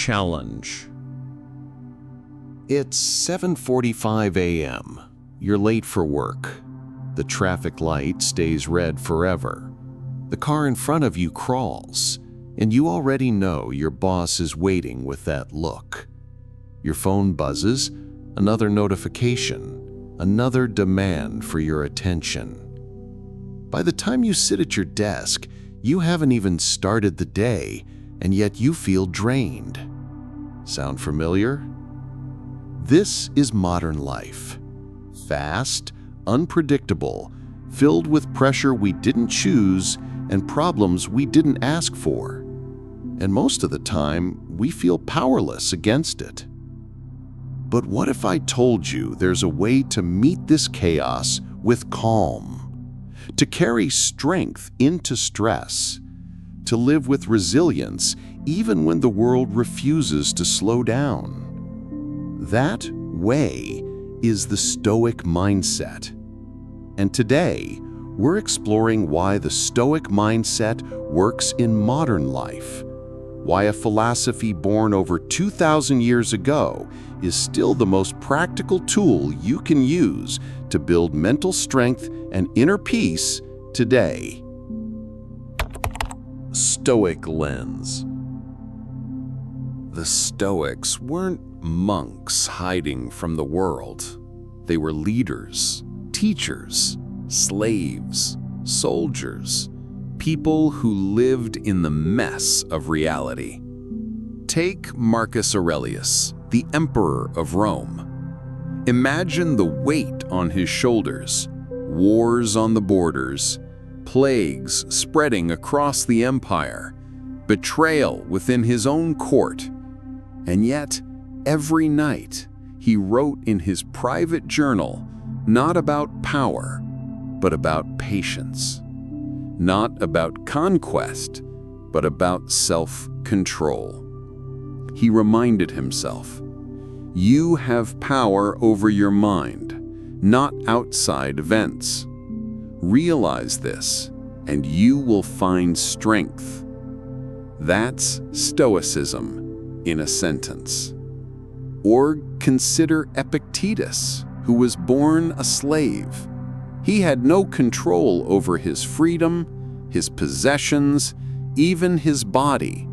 challenge. It's 7:45 a.m. You're late for work. The traffic light stays red forever. The car in front of you crawls, and you already know your boss is waiting with that look. Your phone buzzes, another notification, another demand for your attention. By the time you sit at your desk, you haven't even started the day, and yet you feel drained. Sound familiar? This is modern life. Fast, unpredictable, filled with pressure we didn't choose and problems we didn't ask for. And most of the time, we feel powerless against it. But what if I told you there's a way to meet this chaos with calm, to carry strength into stress, to live with resilience even when the world refuses to slow down? That way is the Stoic mindset. And today, we're exploring why the Stoic mindset works in modern life, why a philosophy born over 2,000 years ago is still the most practical tool you can use to build mental strength and inner peace today. Stoic lens. The Stoics weren't monks hiding from the world. They were leaders, teachers, slaves, soldiers, people who lived in the mess of reality. Take Marcus Aurelius, the Emperor of Rome. Imagine the weight on his shoulders, wars on the borders, plagues spreading across the empire, betrayal within his own court. And yet, every night, he wrote in his private journal not about power, but about patience. Not about conquest, but about self-control. He reminded himself, "You have power over your mind, not outside events. Realize this, and you will find strength." That's Stoicism in a sentence. Or consider Epictetus, who was born a slave. He had no control over his freedom, his possessions, even his body.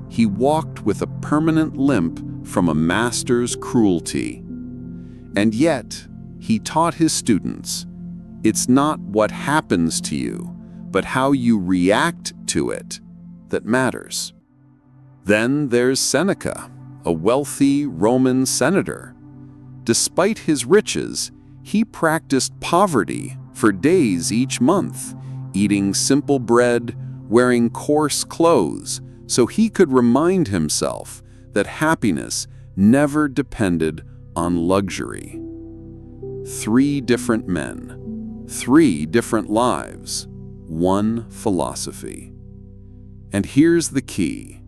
He walked with a permanent limp from a master's cruelty. And yet, he taught his students, it's not what happens to you, but how you react to it that matters. Then there's Seneca, a wealthy Roman senator. Despite his riches, he practiced poverty for days each month, eating simple bread, wearing coarse clothes, so he could remind himself that happiness never depended on luxury. 3 different men, 3 different lives, 1 philosophy. And here's the key.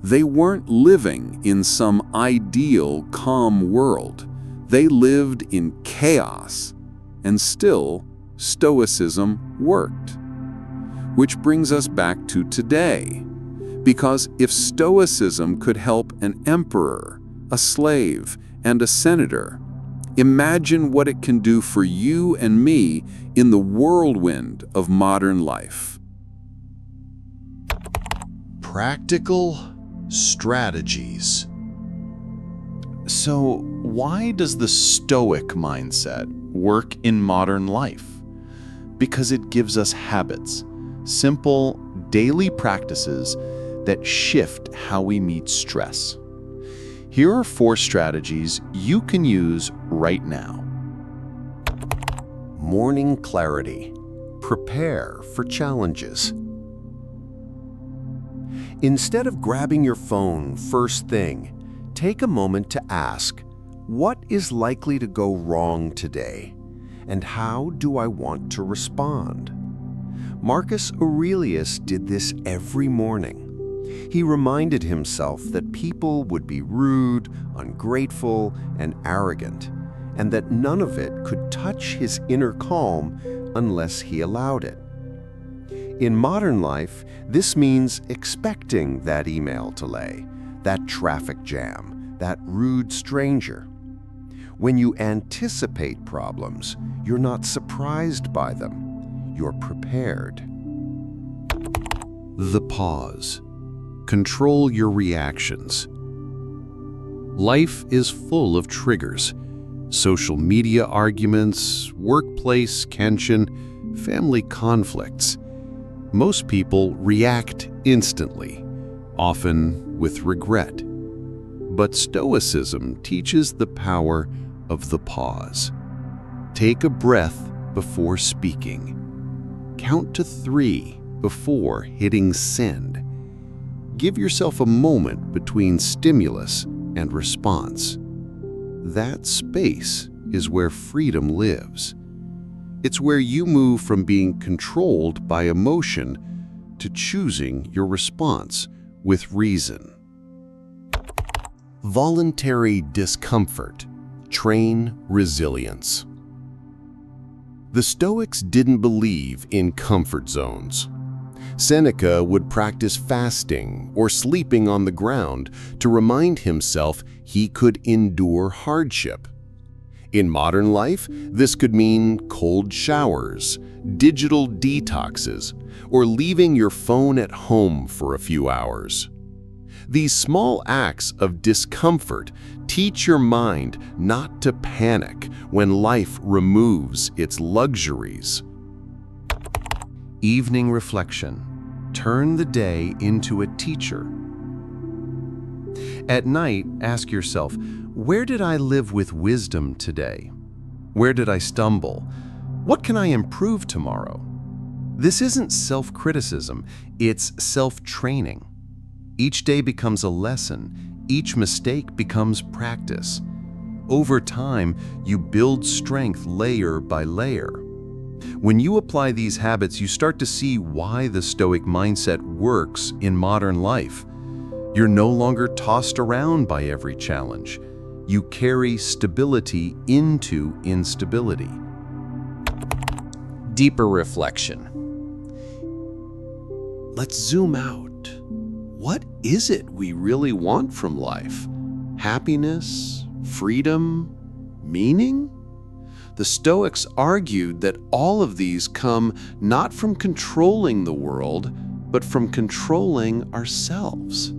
They weren't living in some ideal, calm world. They lived in chaos, and still, Stoicism worked. Which brings us back to today. Because if Stoicism could help an emperor, a slave, and a senator, imagine what it can do for you and me in the whirlwind of modern life. Practical strategies. So, why does the Stoic mindset work in modern life? Because it gives us habits, simple, daily practices that shift how we meet stress. Here are 4 strategies you can use right now. Morning clarity. Prepare for challenges. Instead of grabbing your phone first thing, take a moment to ask, what is likely to go wrong today? And how do I want to respond? Marcus Aurelius did this every morning. He reminded himself that people would be rude, ungrateful, and arrogant, and that none of it could touch his inner calm unless he allowed it. In modern life, this means expecting that email to lay, that traffic jam, that rude stranger. When you anticipate problems, you're not surprised by them. You're prepared. The pause. Control your reactions. Life is full of triggers. Social media arguments, workplace tension, family conflicts. Most people react instantly, often with regret. But Stoicism teaches the power of the pause. Take a breath before speaking. Count to 3 before hitting send. Give yourself a moment between stimulus and response. That space is where freedom lives. It's where you move from being controlled by emotion to choosing your response with reason. Voluntary discomfort. Train resilience. The Stoics didn't believe in comfort zones. Seneca would practice fasting or sleeping on the ground to remind himself he could endure hardship. In modern life, this could mean cold showers, digital detoxes, or leaving your phone at home for a few hours. These small acts of discomfort teach your mind not to panic when life removes its luxuries. Evening reflection. Turn the day into a teacher. At night, ask yourself, where did I live with wisdom today? Where did I stumble? What can I improve tomorrow? This isn't self-criticism, it's self-training. Each day becomes a lesson. Each mistake becomes practice. Over time, you build strength layer by layer. When you apply these habits, you start to see why the Stoic mindset works in modern life. You're no longer tossed around by every challenge. You carry stability into instability. Deeper reflection. Let's zoom out. What is it we really want from life? Happiness? Freedom? Meaning? The Stoics argued that all of these come not from controlling the world, but from controlling ourselves.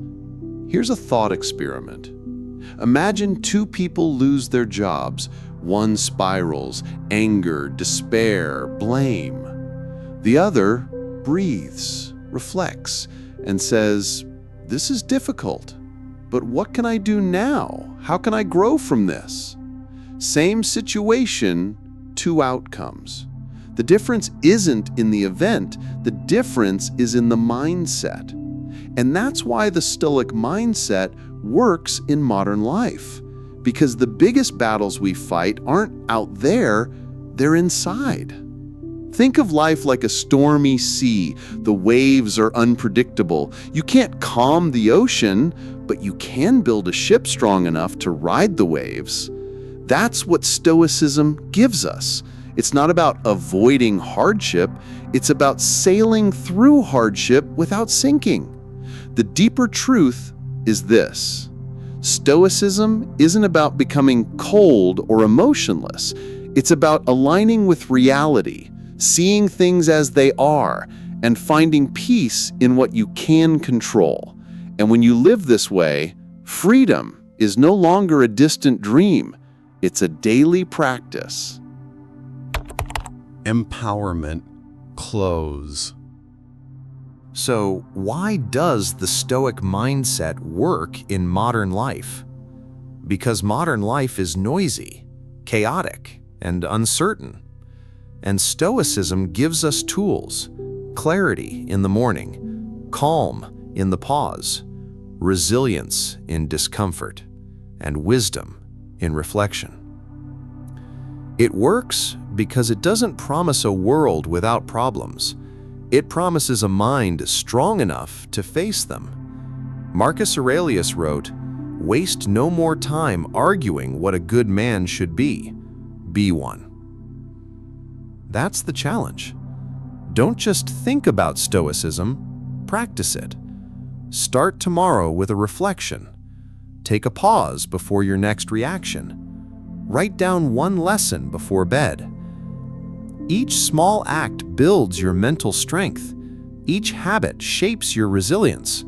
Here's a thought experiment. Imagine 2 people lose their jobs. One spirals, anger, despair, blame. The other breathes, reflects, and says, "This is difficult, but what can I do now? How can I grow from this?" Same situation, 2 outcomes. The difference isn't in the event, the difference is in the mindset. And that's why the Stoic mindset works in modern life. Because the biggest battles we fight aren't out there, they're inside. Think of life like a stormy sea. The waves are unpredictable. You can't calm the ocean, but you can build a ship strong enough to ride the waves. That's what Stoicism gives us. It's not about avoiding hardship, it's about sailing through hardship without sinking. The deeper truth is this: Stoicism isn't about becoming cold or emotionless. It's about aligning with reality, seeing things as they are, and finding peace in what you can control. And when you live this way, freedom is no longer a distant dream. It's a daily practice. Empowerment. Close. So, why does the Stoic mindset work in modern life? Because modern life is noisy, chaotic, and uncertain. And Stoicism gives us tools: clarity in the morning, calm in the pause, resilience in discomfort, and wisdom in reflection. It works because it doesn't promise a world without problems. It promises a mind strong enough to face them. Marcus Aurelius wrote, "Waste no more time arguing what a good man should be. Be one." That's the challenge. Don't just think about Stoicism, practice it. Start tomorrow with a reflection. Take a pause before your next reaction. Write down one lesson before bed. Each small act builds your mental strength. Each habit shapes your resilience.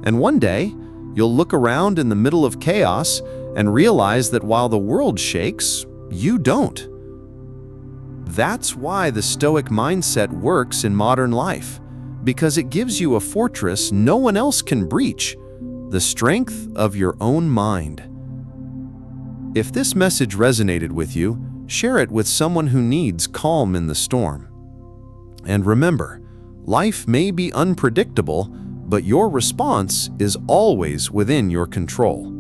And one day, you'll look around in the middle of chaos and realize that while the world shakes, you don't. That's why the Stoic mindset works in modern life, because it gives you a fortress no one else can breach, the strength of your own mind. If this message resonated with you, share it with someone who needs calm in the storm. And remember, life may be unpredictable, but your response is always within your control.